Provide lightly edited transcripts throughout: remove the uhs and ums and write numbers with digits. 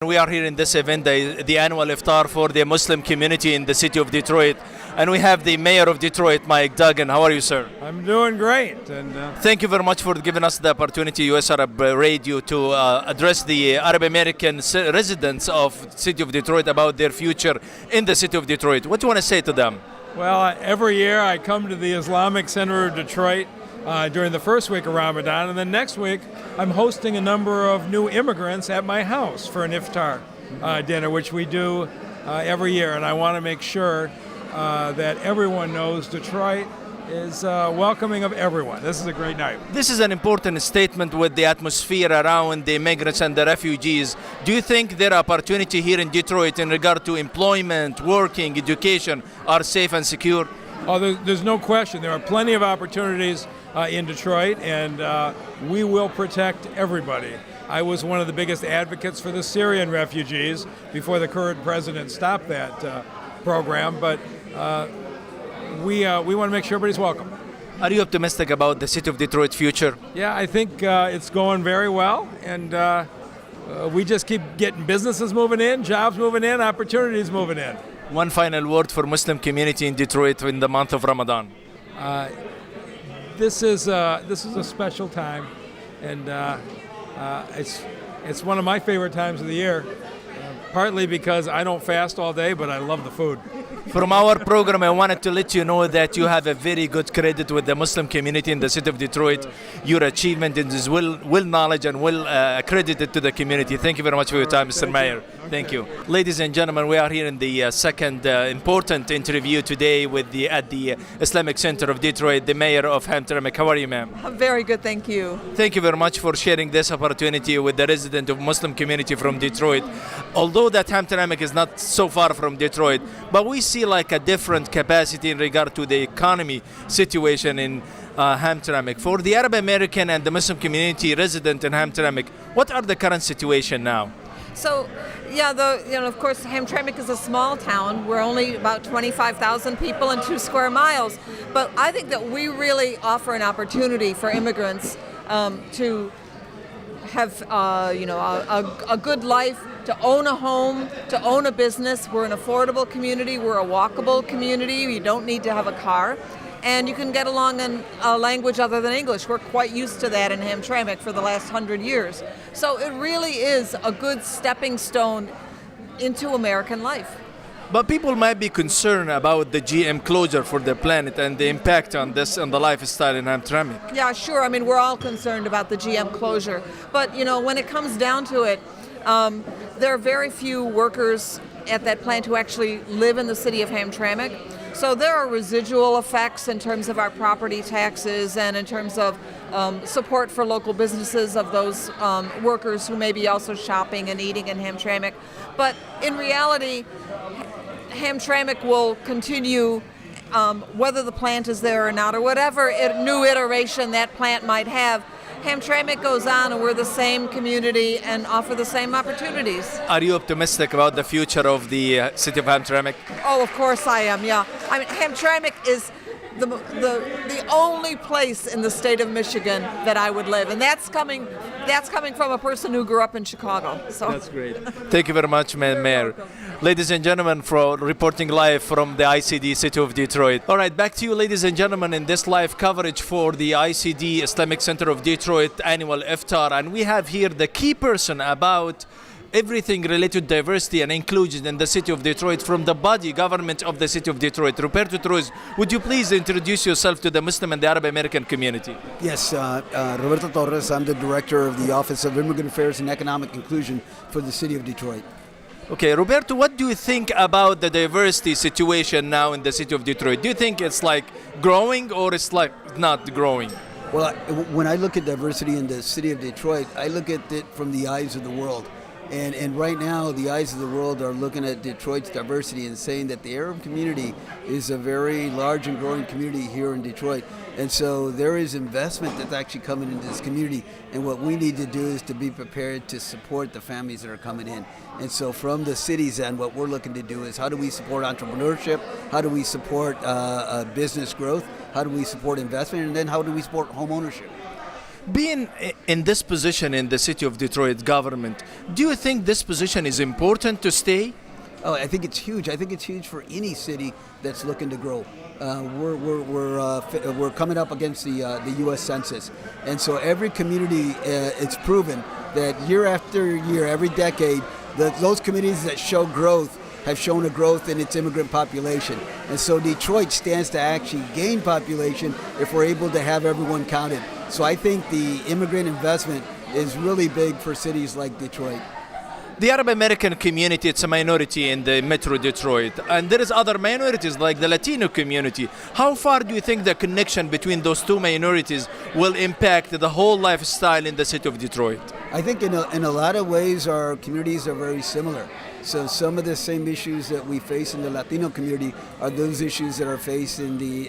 We are here in this event, the annual Iftar for the Muslim community in the city of Detroit. And we have the mayor of Detroit, Mike Duggan. How are you, sir? I'm doing great. Thank you very much for giving us the opportunity, US Arab Radio, to address the Arab American residents of the city of Detroit about their future in the city of Detroit. What do you want to say to them? Well, every year I come to the Islamic Center of Detroit during the first week of Ramadan, and then next week I'm hosting a number of new immigrants at my house for an iftar dinner, which we do every year. And I want to make sure that everyone knows Detroit is welcoming of everyone. This is a great night. This is an important statement with the atmosphere around the immigrants and the refugees. Do you think their opportunity here in Detroit in regard to employment, working, education are safe and secure? Oh, there's no question. There are plenty of opportunities in Detroit, and we will protect everybody. I was one of the biggest advocates for the Syrian refugees before the current president stopped that program, but we want to make sure everybody's welcome. Are you optimistic about the city of Detroit's future? Yeah, I think it's going very well, and we just keep getting businesses moving in, jobs moving in, opportunities moving in. One final word for Muslim community in Detroit in the month of Ramadan. This is a special time, and it's one of my favorite times of the year. Partly because I don't fast all day, but I love the food. From our program, I wanted to let you know that you have a very good credit with the Muslim community in the city of Detroit. Your achievement is well knowledge and well accredited to the community. Thank you very much for your time, Mr. Mayor. Thank you. Ladies and gentlemen, we are here in the second important interview today at the Islamic Center of Detroit, the mayor of Hamtramck. How are you, ma'am? I'm very good, thank you. Thank you very much for sharing this opportunity with the resident of Muslim community from Detroit. Although that Hamtramck is not so far from Detroit, but we see like a different capacity in regard to the economy situation in Hamtramck. For the Arab American and the Muslim community resident in Hamtramck, what are the current situation now? So, yeah, of course, Hamtramck is a small town. We're only about 25,000 people and 2 square miles. But I think that we really offer an opportunity for immigrants to have, a good life, to own a home, to own a business. We're an affordable community. We're a walkable community. You don't need to have a car. And you can get along in a language other than English. We're quite used to that in Hamtramck for the last 100 years. So it really is a good stepping stone into American life. But people might be concerned about the GM closure for the planet and the impact on this and the lifestyle in Hamtramck. Yeah, sure. I mean, we're all concerned about the GM closure. But, when it comes down to it, there are very few workers at that plant who actually live in the city of Hamtramck. So there are residual effects in terms of our property taxes and in terms of support for local businesses of those workers who may be also shopping and eating in Hamtramck. But in reality, Hamtramck will continue whether the plant is there or not, or whatever new iteration that plant might have. Hamtramck goes on, and we're the same community and offer the same opportunities. Are you optimistic about the future of the city of Hamtramck? Oh, of course I am, yeah. I mean, Hamtramck is the only place in the state of Michigan that I would live, and that's coming from a person who grew up in Chicago. So that's great. Thank you very much, Mayor. Ladies and gentlemen, for reporting live from the ICD City of Detroit. All right, back to you, ladies and gentlemen, in this live coverage for the ICD Islamic Center of Detroit Annual Iftar, and we have here the key person about everything related to diversity and inclusion in the city of Detroit from the body government of the city of Detroit. Roberto Torres, would you please introduce yourself to the Muslim and the Arab American community? Yes, Roberto Torres. I'm the director of the Office of Immigrant Affairs and Economic Inclusion for the city of Detroit. Okay, Roberto, what do you think about the diversity situation now in the city of Detroit? Do you think it's like growing or it's like not growing? Well, when I look at diversity in the city of Detroit, I look at it from the eyes of the world. And right now, the eyes of the world are looking at Detroit's diversity and saying that the Arab community is a very large and growing community here in Detroit. And so there is investment that's actually coming into this community. And what we need to do is to be prepared to support the families that are coming in. And so from the city's end, what we're looking to do is how do we support entrepreneurship? How do we support business growth? How do we support investment? And then how do we support home ownership? Being in this position in the city of Detroit government, do you think this position is important to stay? Oh, I think it's huge. I think it's huge for any city that's looking to grow. We're coming up against the U.S. Census, and so every community, it's proven that year after year, every decade, those communities that show growth have shown a growth in its immigrant population. And so Detroit stands to actually gain population if we're able to have everyone counted. So I think the immigrant investment is really big for cities like Detroit. The Arab American community, it's a minority in the Metro Detroit, and there is other minorities like the Latino community. How far do you think the connection between those two minorities will impact the whole lifestyle in the city of Detroit? I think in a lot of ways our communities are very similar. So some of the same issues that we face in the Latino community are those issues that are faced in the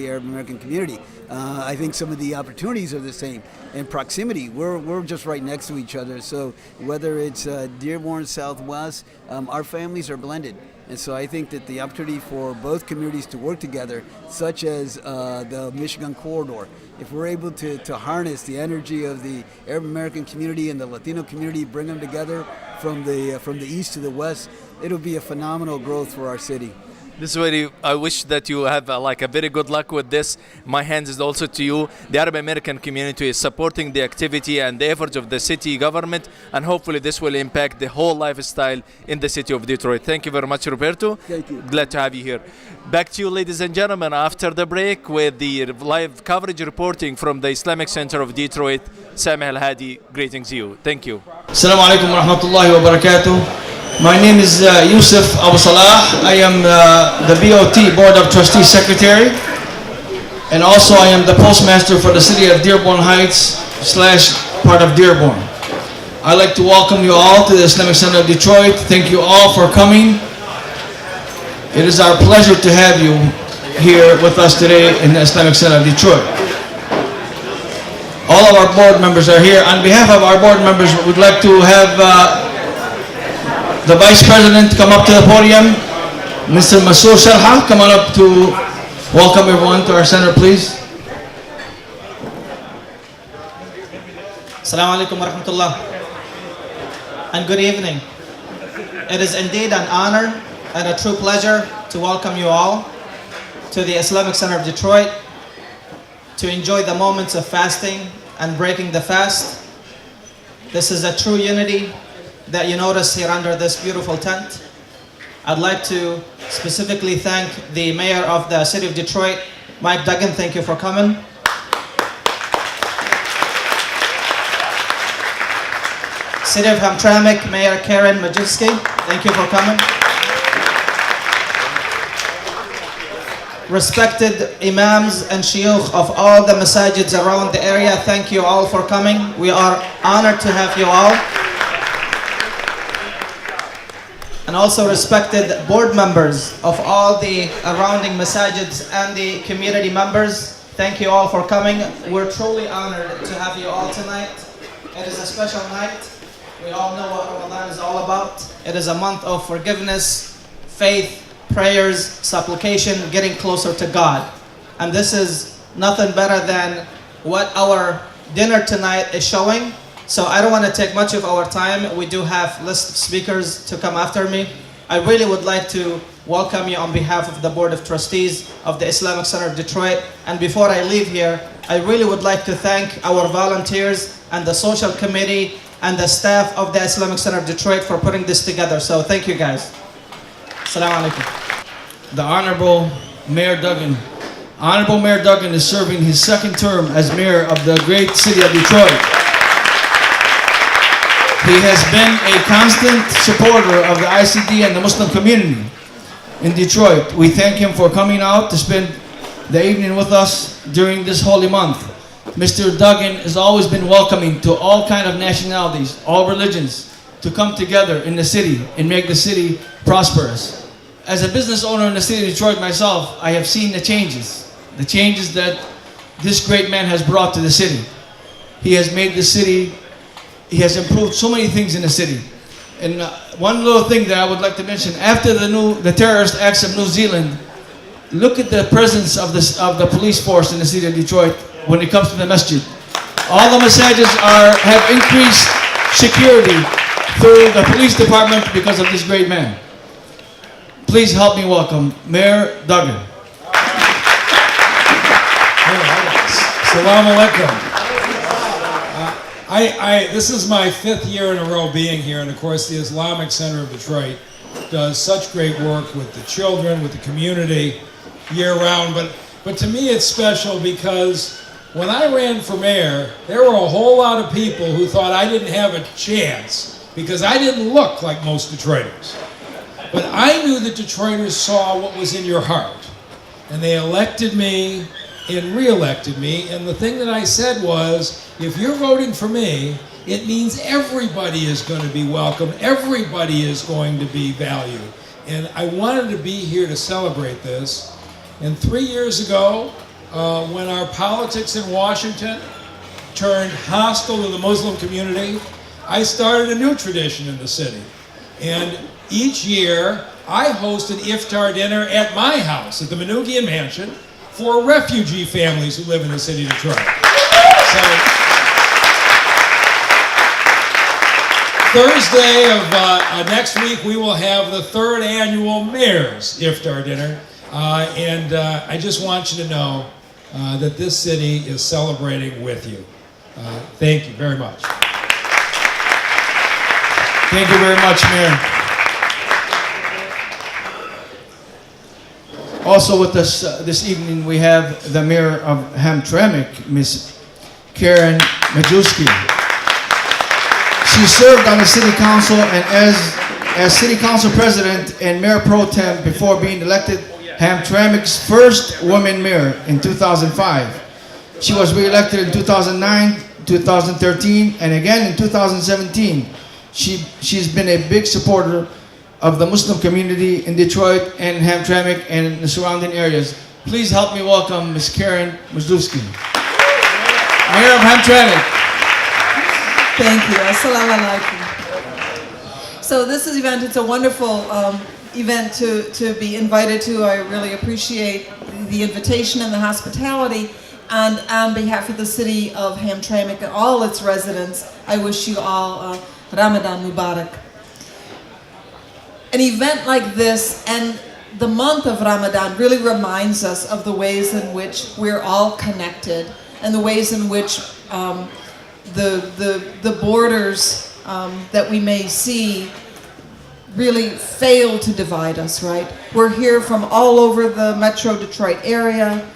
Arab American community. I think some of the opportunities are the same. And proximity, we're just right next to each other. So whether it's Dearborn, Southwest, our families are blended. And so I think that the opportunity for both communities to work together, such as the Michigan corridor, if we're able to harness the energy of the Arab American community and the Latino community, bring them together from the east to the west, it'll be a phenomenal growth for our city. This is very, I wish that you have like a very good luck with this. My hands is also to you. The Arab American community is supporting the activity and the efforts of the city government, and hopefully this will impact the whole lifestyle in the city of Detroit. Thank you very much, Roberto. Thank you. Glad to have you here. Back to you, ladies and gentlemen, after the break with the live coverage reporting from the Islamic Center of Detroit. Sameh Al-Hadi, greetings to you. Thank you. Assalamu alaikum wa rahmatullahi wa barakatuh. My name is Yusuf Abu Salah. I am the BOT Board of Trustees Secretary, and also I am the Postmaster for the city of Dearborn Heights / part of Dearborn. I'd like to welcome you all to the Islamic Center of Detroit. Thank you all for coming. It is our pleasure to have you here with us today in the Islamic Center of Detroit. All of our board members are here. On behalf of our board members, we'd like to have the Vice President come up to the podium. Mr. Masoor Sharha, come on up to welcome everyone to our center, please. Assalamu alaikum wa rahmatullah. And good evening. It is indeed an honor and a true pleasure to welcome you all to the Islamic Center of Detroit to enjoy the moments of fasting and breaking the fast. This is a true unity that you notice here under this beautiful tent. I'd like to specifically thank the mayor of the city of Detroit, Mike Duggan. Thank you for coming. City of Hamtramck, Mayor Karen Majewski, thank you for coming. Respected imams and shuyukh of all the masajids around the area, thank you all for coming. We are honored to have you all. And also respected board members of all the surrounding masajids and the community members, thank you all for coming. We're truly honored to have you all tonight. It is a special night. We all know what Ramadan is all about. It is a month of forgiveness, faith, prayers, supplication, getting closer to God. And this is nothing better than what our dinner tonight is showing. So I don't want to take much of our time. We do have list of speakers to come after me. I really would like to welcome you on behalf of the Board of Trustees of the Islamic Center of Detroit. And before I leave here, I really would like to thank our volunteers and the social committee and the staff of the Islamic Center of Detroit for putting this together. So thank you guys. Assalamu alaikum. The Honorable Mayor Duggan. Honorable Mayor Duggan is serving his second term as mayor of the great city of Detroit. He has been a constant supporter of the ICD and the Muslim community in Detroit. We thank him for coming out to spend the evening with us during this holy month. Mr. Duggan has always been welcoming to all kinds of nationalities, all religions, to come together in the city and make the city prosperous. As a business owner in the city of Detroit myself, I have seen the changes that this great man has brought to the city. He has made the city, he has improved so many things in the city. And one little thing that I would like to mention, after the terrorist acts of New Zealand, look at the presence of the police force in the city of Detroit when it comes to the masjid. All the masajids have increased security through the police department because of this great man. Please help me welcome Mayor Duggan. Salam alaikum. This is my 5th year in a row being here, and of course the Islamic Center of Detroit does such great work with the children, with the community, year-round. But to me it's special because when I ran for mayor, there were a whole lot of people who thought I didn't have a chance because I didn't look like most Detroiters. But I knew that Detroiters saw what was in your heart, and they elected me and re-elected me, and the thing that I said was, if you're voting for me, it means everybody is going to be welcome, everybody is going to be valued. And I wanted to be here to celebrate this. And 3 years ago, when our politics in Washington turned hostile to the Muslim community, I started a new tradition in the city. And each year, I host an iftar dinner at my house, at the Manugian Mansion, for refugee families who live in the city of Detroit. So, Thursday of next week, we will have the 3rd annual Mayor's Iftar Dinner. And I just want you to know that this city is celebrating with you. Thank you very much. Thank you very much, Mayor. Also with us this evening, we have the Mayor of Hamtramck, Ms. Karen Majewski. She served on the City Council and as City Council President and Mayor Pro Tem before being elected Hamtramck's first woman mayor in 2005. She was re-elected in 2009, 2013, and again in 2017. She's been a big supporter of the Muslim community in Detroit and Hamtramck and the surrounding areas. Please help me welcome Ms. Karen Majewski, Mayor of Hamtramck. Thank you. Assalamu alaikum. So this event, it's a wonderful event to be invited to. I really appreciate the invitation and the hospitality. And on behalf of the city of Hamtramck and all its residents, I wish you all Ramadan Mubarak. An event like this and the month of Ramadan really reminds us of the ways in which we're all connected and the ways in which the borders that we may see really fail to divide us, right? We're here from all over the Metro Detroit area.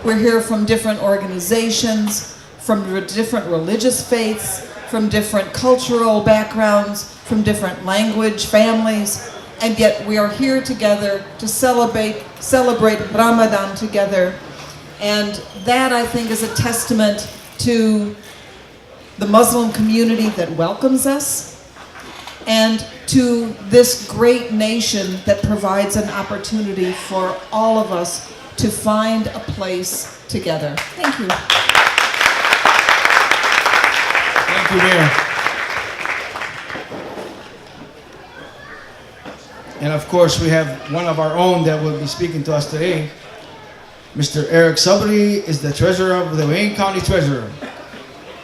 We're here from different organizations, from different religious faiths, from different cultural backgrounds, from different language families, and yet we are here together to celebrate Ramadan together. And that, I think, is a testament to the Muslim community that welcomes us and to this great nation that provides an opportunity for all of us to find a place together. Thank you. Thank you, Mayor. And of course, we have one of our own that will be speaking to us today. Mr. Eric Sabri is the treasurer of the Wayne County Treasurer.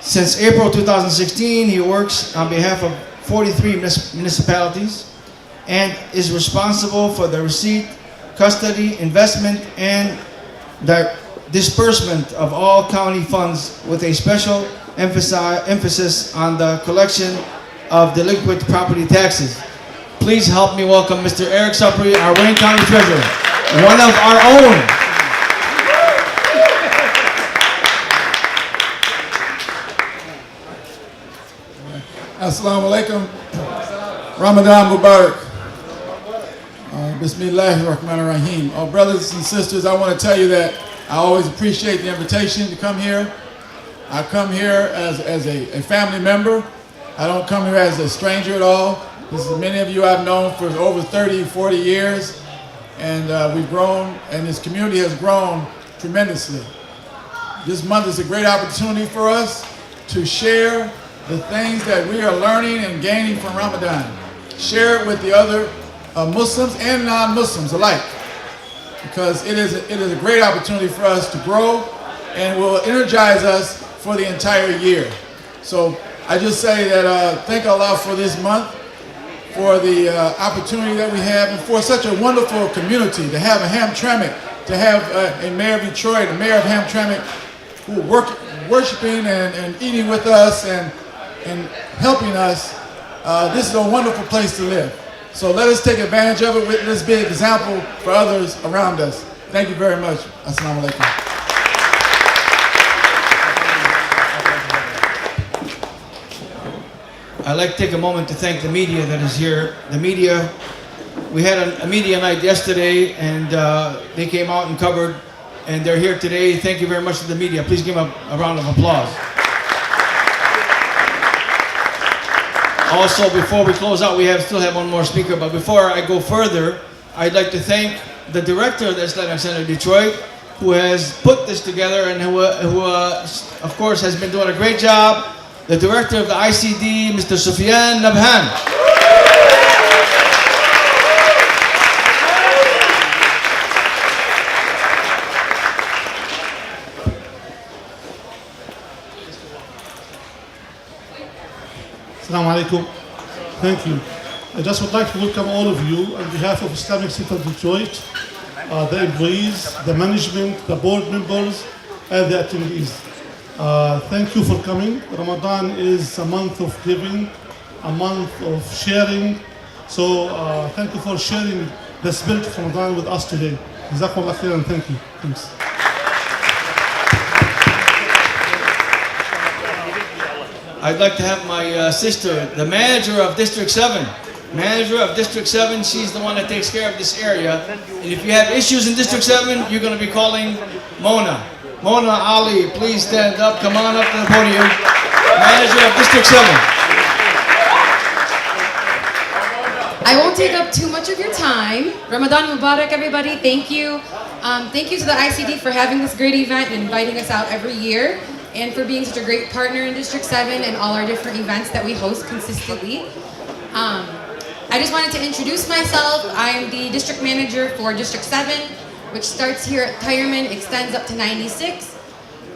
Since April 2016, he works on behalf of 43 municipalities and is responsible for the receipt, custody, investment, and the disbursement of all county funds with a special emphasis on the collection of delinquent property taxes. Please help me welcome Mr. Eric Supri, our Wayne County Treasurer, one of our own. Assalamu alaikum. Ramadan Mubarak. Bismillahirrahmanirrahim. Oh, brothers and sisters, I want to tell you that I always appreciate the invitation to come here. I come here as a family member. I don't come here as a stranger at all. Many of you I've known for over 30, 40 years, and we've grown, and this community has grown tremendously. This month is a great opportunity for us to share the things that we are learning and gaining from Ramadan. Share it with the other Muslims and non-Muslims alike, because it is a great opportunity for us to grow and will energize us for the entire year. So I just say that thank Allah for this month, for the opportunity that we have, and for such a wonderful community to have a Hamtramck, to have a mayor of Detroit, a mayor of Hamtramck, who worshiping and eating with us and helping us. This is a wonderful place to live. So let us take advantage of it. Let's be an example for others around us. Thank you very much. Assalamu alaikum. I'd like to take a moment to thank the media that is here. The media, we had a media night yesterday, and they came out and covered, and they're here today. Thank you very much to the media. Please give them a round of applause. Also, before we close out, we still have one more speaker, but before I go further, I'd like to thank the director of the Islamic Center of Detroit, who has put this together and who of course, has been doing a great job. The director of the ICD, Mr. Sufyan Nabhan. Assalamu alaikum. Thank you. I just would like to welcome all of you on behalf of Islamic Center of Detroit, the employees, the management, the board members, and the attendees. Thank you for coming. Ramadan is a month of giving, a month of sharing. So thank you for sharing the spirit of Ramadan with us today. Jazakumullah khairan. Thank you. Thanks. I'd like to have my sister, the manager of District 7. Manager of District 7, she's the one that takes care of this area. And if you have issues in District 7, you're going to be calling Mona. Mona Ali, please stand up. Come on up to the podium. Manager of District 7. I won't take up too much of your time. Ramadan Mubarak, everybody. Thank you. Thank you to the ICD for having this great event and inviting us out every year, and for being such a great partner in District 7 and all our different events that we host consistently. I just wanted to introduce myself. I'm the district manager for District 7, which starts here at Tireman, extends up to 96,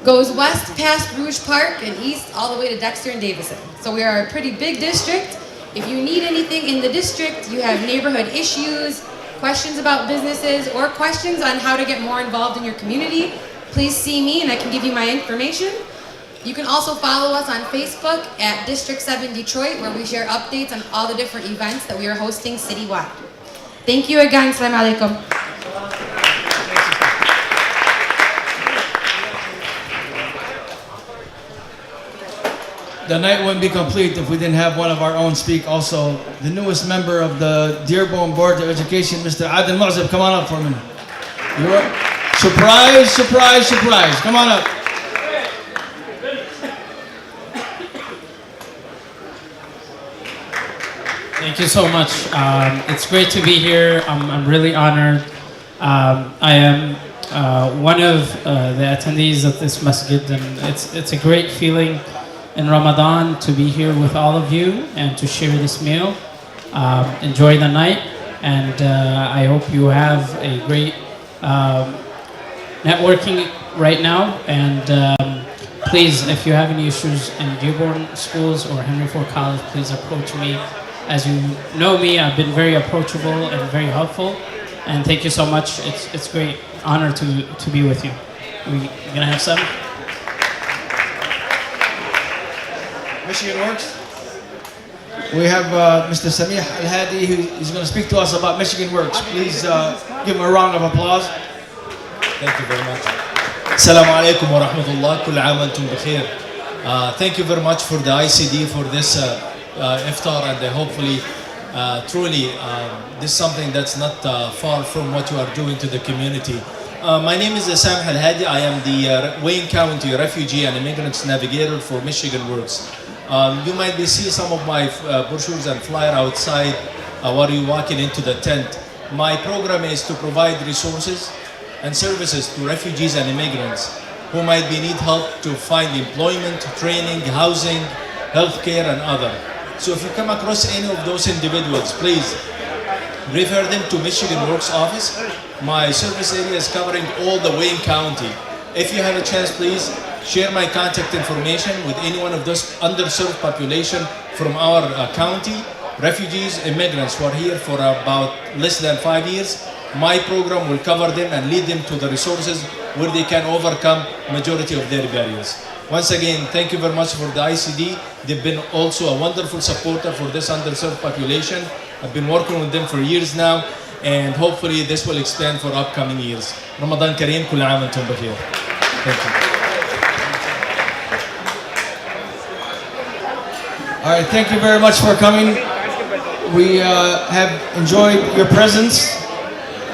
goes west past Rouge Park and east all the way to Dexter and Davison. So we are a pretty big district. If you need anything in the district, you have neighborhood issues, questions about businesses, or questions on how to get more involved in your community, please see me and I can give you my information. You can also follow us on Facebook at District 7 Detroit, where we share updates on all the different events that we are hosting citywide. Thank you again. Assalamu alaikum. The night wouldn't be complete if we didn't have one of our own speak. Also, the newest member of the Dearborn Board of Education, Mr. Adil Mu'zib. Come on up for a minute. Surprise, surprise, surprise. Come on up. Thank you so much. It's great to be here. I'm really honored. I am one of the attendees of this masjid, and it's a great feeling in Ramadan to be here with all of you and to share this meal. Enjoy the night, and I hope you have a great networking right now. And please, if you have any issues in Dearborn schools or Henry Ford College, please approach me. As you know me, I've been very approachable and very helpful. And thank you so much. It's a great honor to be with you. We gonna have some? Michigan Works. We have Mr. Samih Al-Hadi, who is going to speak to us about Michigan Works. Please give him a round of applause. Thank you very much. Assalamu alaikum wa rahmatullah. Kull aam antum bikhair. Thank you very much for the ICD for this iftar, and hopefully, truly, this is something that's not far from what you are doing to the community. My name is Samih Al-Hadi. I am the Wayne County Refugee and Immigrants Navigator for Michigan Works. You might be seeing some of my brochures and flyer outside while you're walking into the tent. My program is to provide resources and services to refugees and immigrants who might need help to find employment, training, housing, healthcare, and other. So if you come across any of those individuals, please refer them to Michigan Works office. My service area is covering all the Wayne County. If you have a chance, please share my contact information with any one of those underserved population from our county, refugees, immigrants who are here for about less than 5 years. My program will cover them and lead them to the resources where they can overcome majority of their barriers. Once again, thank you very much for the ICD. They've been also a wonderful supporter for this underserved population. I've been working with them for years now, and hopefully this will expand for upcoming years. Ramadan Kareem, كل عام وانتم بخير. Thank you. All right, thank you very much for coming. We have enjoyed your presence.